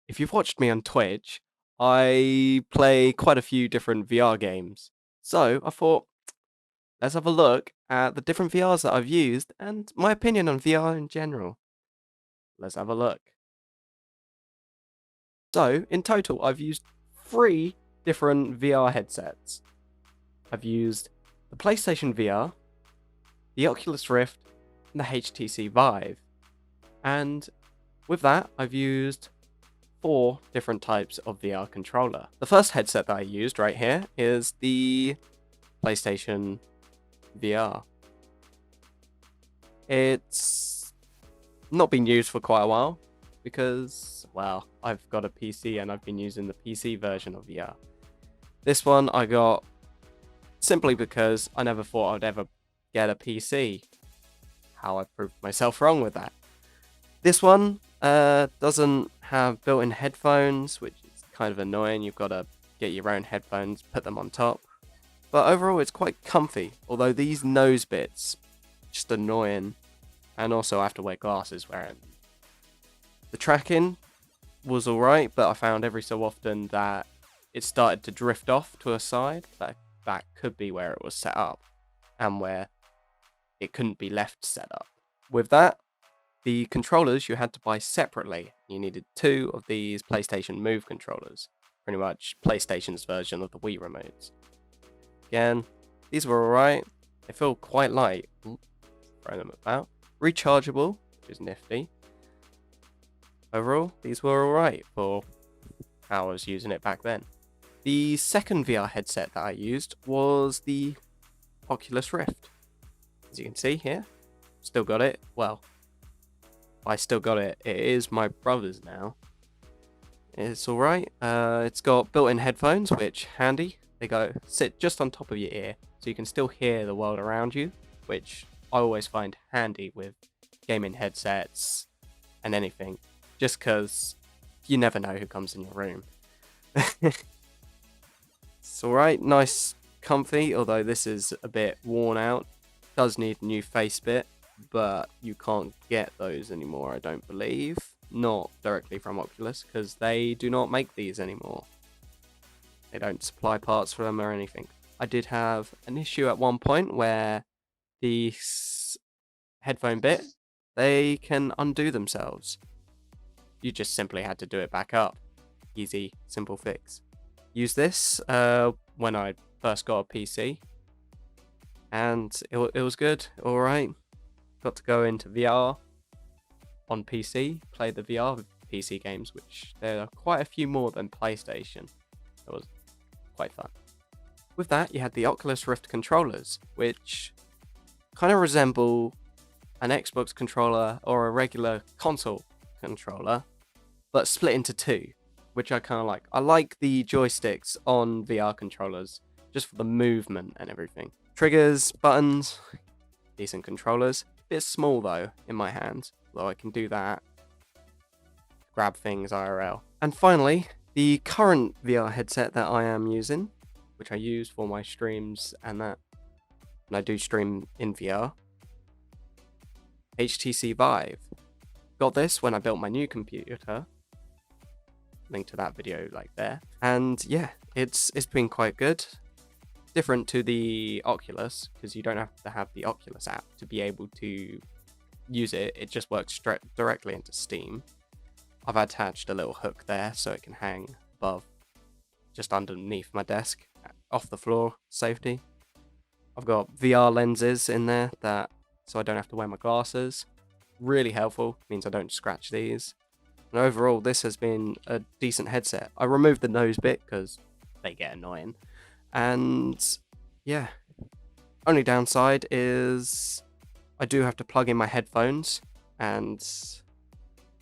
If you've watched me on Twitch, I play quite a few different VR games. So I thought, let's have a look at the different VRs that I've used and my opinion on VR in general. Let's have a look. So, in total, I've used 3 different VR headsets. I've used the PlayStation VR, the Oculus Rift, and the HTC Vive. And with that, I've used 4 different types of VR controller. The first headset that I used right here is the PlayStation VR. It's not been used for quite a while because, well, I've got a PC and I've been using the PC version of VR. This one I got simply because I never thought I'd ever get a PC. How I proved myself wrong with that. This one doesn't have built-in headphones, which is kind of annoying. You've got to get your own headphones, put them on top. But overall, it's quite comfy, although these nose bits, just annoying. And also I have to wear glasses wearing them. The tracking was alright, but I found every so often that it started to drift off to a side. That could be where it was set up, and where it couldn't be left set up. With that, the controllers you had to buy separately. You needed 2 of these PlayStation Move controllers, pretty much PlayStation's version of the Wii remotes. Again, these were alright. They feel quite light. Throw them about. Rechargeable, which is nifty. Overall, these were alright for how I was using it back then. The second VR headset that I used was the Oculus Rift. As you can see here, still got it. Well, I still got it. It is my brother's now. It's alright. It's got built-in headphones, which handy. They sit just on top of your ear, so you can still hear the world around you, which I always find handy with gaming headsets and anything, just because you never know who comes in your room. It's alright, nice, comfy, although this is a bit worn out. Does need a new face bit, but you can't get those anymore, I don't believe. Not directly from Oculus, because they do not make these anymore. They don't supply parts for them or anything. I did have an issue at one point where the headphone bit, they can undo themselves. You just simply had to do it back up. Easy, simple fix. Use this when I first got a PC, and it was good, alright. Got to go into VR on PC, play the VR PC games, which there are quite a few more than PlayStation. It was quite fun. With that, you had the Oculus Rift controllers, which kind of resemble an Xbox controller or a regular console controller, but split into 2, which I kind of like. I like the joysticks on VR controllers, just for the movement and everything. Triggers, buttons, decent controllers. Bit small though in my hands, though I can do that. Grab things IRL. And finally, the current VR headset that I am using, which I use for my streams and that, and I do stream in VR. HTC Vive. Got this when I built my new computer. Link to that video like there. And yeah, it's been quite good. Different to the Oculus, because you don't have to have the Oculus app to be able to use it. It just works directly into Steam. I've attached a little hook there so it can hang above, just underneath my desk, off the floor, safety. I've got VR lenses in there so I don't have to wear my glasses. Really helpful, means I don't scratch these. And overall, this has been a decent headset. I removed the nose bit because they get annoying. And yeah, only downside is I do have to plug in my headphones, and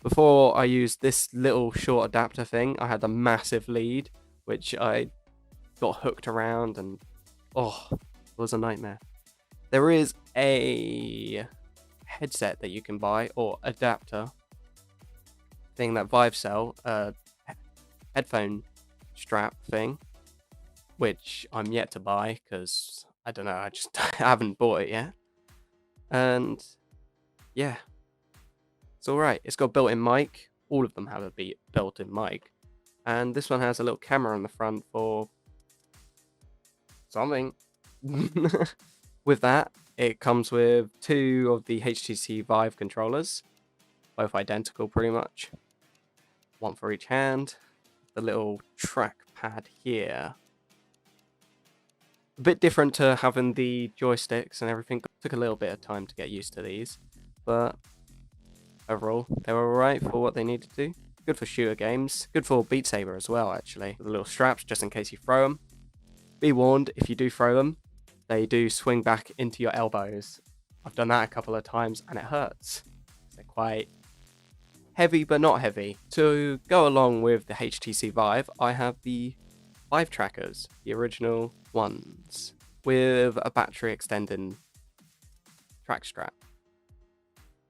before I used this little short adapter thing, I had a massive lead which I got hooked around, and it was a nightmare. There is a headset that you can buy, or adapter thing that Vive sell, headphone strap thing, which I'm yet to buy because I don't know, I haven't bought it yet. And yeah, it's alright. It's got built-in mic, all of them have a built-in mic. And this one has a little camera on the front for something. With that, it comes with 2 of the HTC Vive controllers, both identical pretty much. 1 for each hand. The little trackpad here. A bit different to having the joysticks and everything. Took a little bit of time to get used to these, but overall, they were alright for what they needed to do. Good for shooter games. Good for Beat Saber as well, actually. The little straps, just in case you throw them. Be warned, if you do throw them, they do swing back into your elbows. I've done that a couple of times, and it hurts. They're quite heavy, but not heavy. To go along with the HTC Vive, I have the Vive trackers, the original ones, with a battery extending track strap.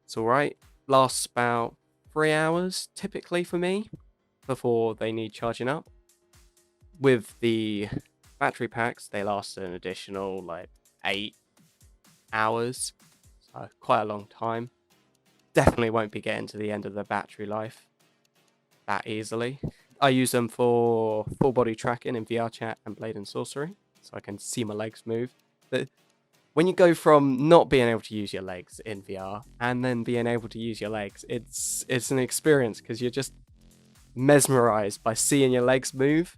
It's alright. Lasts about 3 hours, typically for me, before they need charging up. With the battery packs, they last an additional, 8 hours. So, quite a long time. Definitely won't be getting to the end of the battery life that easily. I use them for full body tracking in VR chat and Blade and Sorcery, so I can see my legs move. But when you go from not being able to use your legs in VR and then being able to use your legs, it's an experience because you're just mesmerized by seeing your legs move.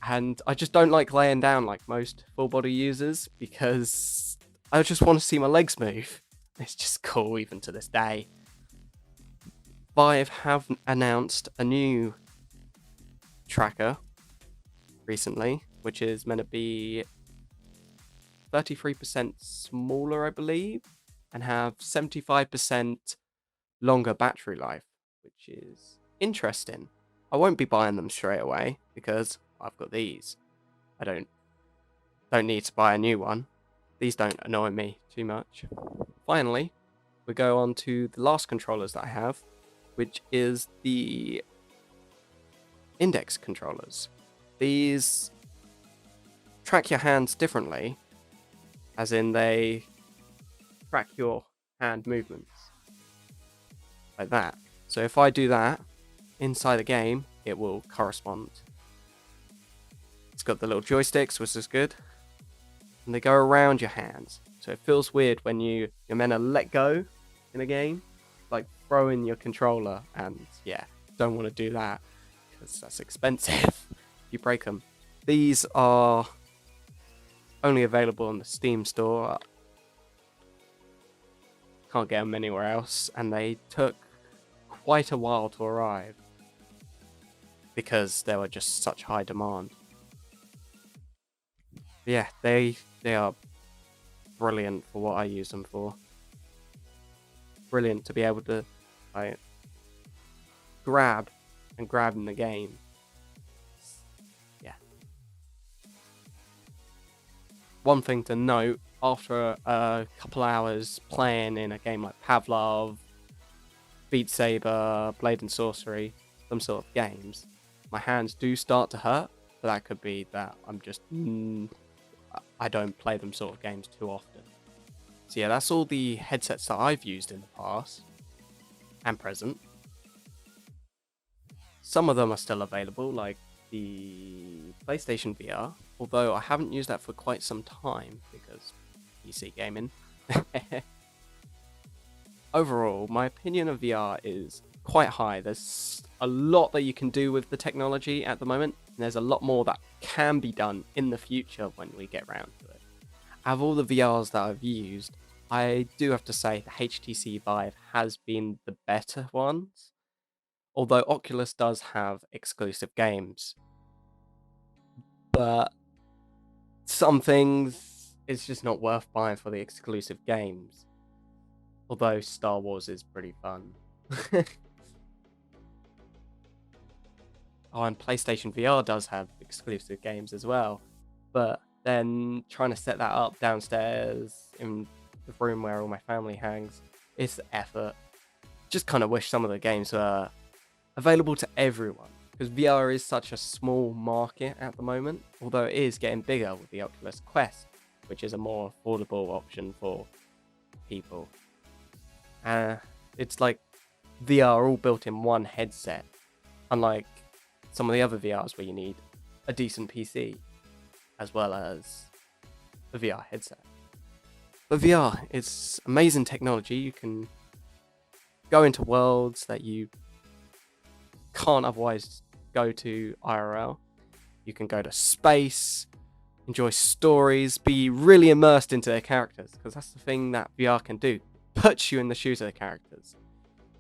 And I just don't like laying down like most full body users because I just want to see my legs move. It's just cool even to this day. Vive have announced a new tracker recently, which is meant to be 33% smaller, I believe, and have 75% longer battery life, which is interesting. I won't be buying them straight away because I've got these. I don't need to buy a new one. These don't annoy me too much. Finally, we go on to the last controllers that I have, which is the index controllers. These track your hands differently, as in they track your hand movements like that. So if I do that inside the game, it will correspond. It's got the little joysticks, which is good, and they go around your hands. So it feels weird when you're meant to let go in a game, like throwing your controller, and yeah, don't want to do that because that's expensive if you break them. These are only available on the Steam store. Can't get them anywhere else, and they took quite a while to arrive because they were just such high demand. Yeah, they are brilliant for what I use them for. Brilliant to be able to grab in the game. Yeah. One thing to note, after a couple hours playing in a game like Pavlov, Beat Saber, Blade and Sorcery, some sort of games, my hands do start to hurt, but that could be that I'm just I don't play them sort of games too often. So yeah, that's all the headsets that I've used in the past and present. Some of them are still available, like the PlayStation VR, although I haven't used that for quite some time because PC gaming. Overall, my opinion of VR is quite high. There's a lot that you can do with the technology at the moment, and there's a lot more that can be done in the future when we get round to it. Out of all the VRs that I've used, I do have to say the HTC Vive has been the better ones, although Oculus does have exclusive games. But some things, it's just not worth buying for the exclusive games. Although Star Wars is pretty fun. Oh, and PlayStation VR does have exclusive games as well. But then trying to set that up downstairs in the room where all my family hangs, it's effort. Just kind of wish some of the games were available to everyone, because VR is such a small market at the moment, although it is getting bigger with the Oculus Quest, which is a more affordable option for people. It's like VR all built in one headset, unlike some of the other VRs where you need a decent PC as well as a VR headset. But VR, it's amazing technology. You can go into worlds that you can't otherwise go to IRL. You can go to space, enjoy stories, be really immersed into their characters, because that's the thing that VR can do. Puts you in the shoes of the characters.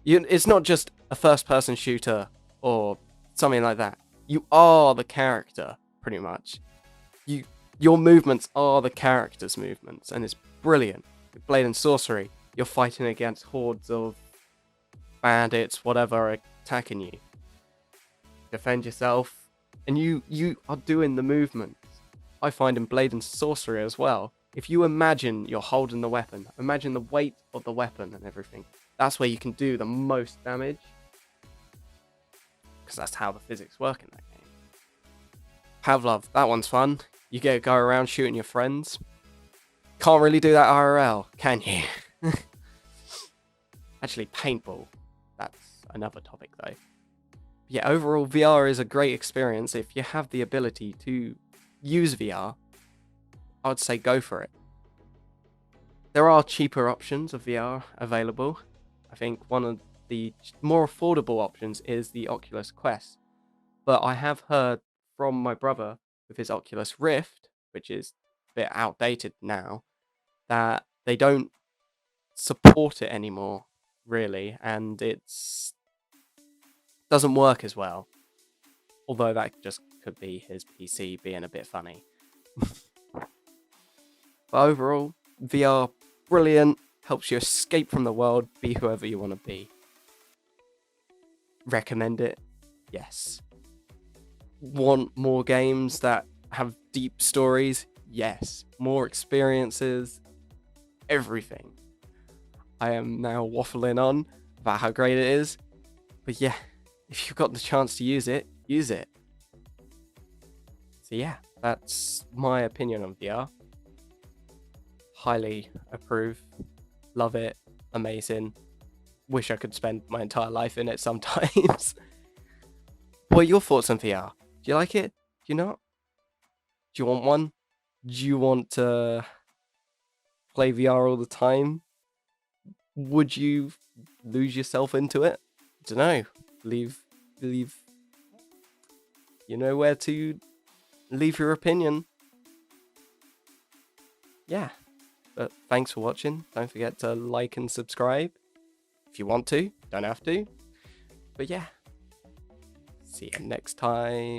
It's not just a first-person shooter or something like that. You are the character, pretty much. Your movements are the character's movements, and it's brilliant. With Blade and Sorcery, you're fighting against hordes of bandits, whatever, attacking you. Defend yourself, and you are doing the movements. I find in Blade and Sorcery as well, if you imagine you're holding the weapon, imagine the weight of the weapon and everything, that's where you can do the most damage. Because that's how the physics work in that game. Pavlov, that one's fun. You get to go around shooting your friends. Can't really do that IRL, can you? Actually, paintball. That's another topic though. Yeah, overall, VR is a great experience. If you have the ability to use VR, I would say go for it. There are cheaper options of VR available. I think one of the more affordable options is the Oculus Quest. But I have heard from my brother with his Oculus Rift, which is a bit outdated now, that they don't support it anymore, really, and it's doesn't work as well. Although that just could be his PC being a bit funny. But overall, VR, brilliant, helps you escape from the world, be whoever you want to be. Recommend it? Yes. Want more games that have deep stories? Yes. More experiences? Everything. I am now waffling on about how great it is. But yeah, if you've got the chance to use it, use it. So yeah, that's my opinion on VR. Highly approve. Love it. Amazing. Wish I could spend my entire life in it sometimes. What are your thoughts on VR? Do you like it? Do you not? Do you want one? Do you want to play VR all the time? Would you lose yourself into it? I don't know. Leave. You know where to leave your opinion. Yeah. But thanks for watching. Don't forget to like and subscribe. If you want to. Don't have to. But yeah. See you next time.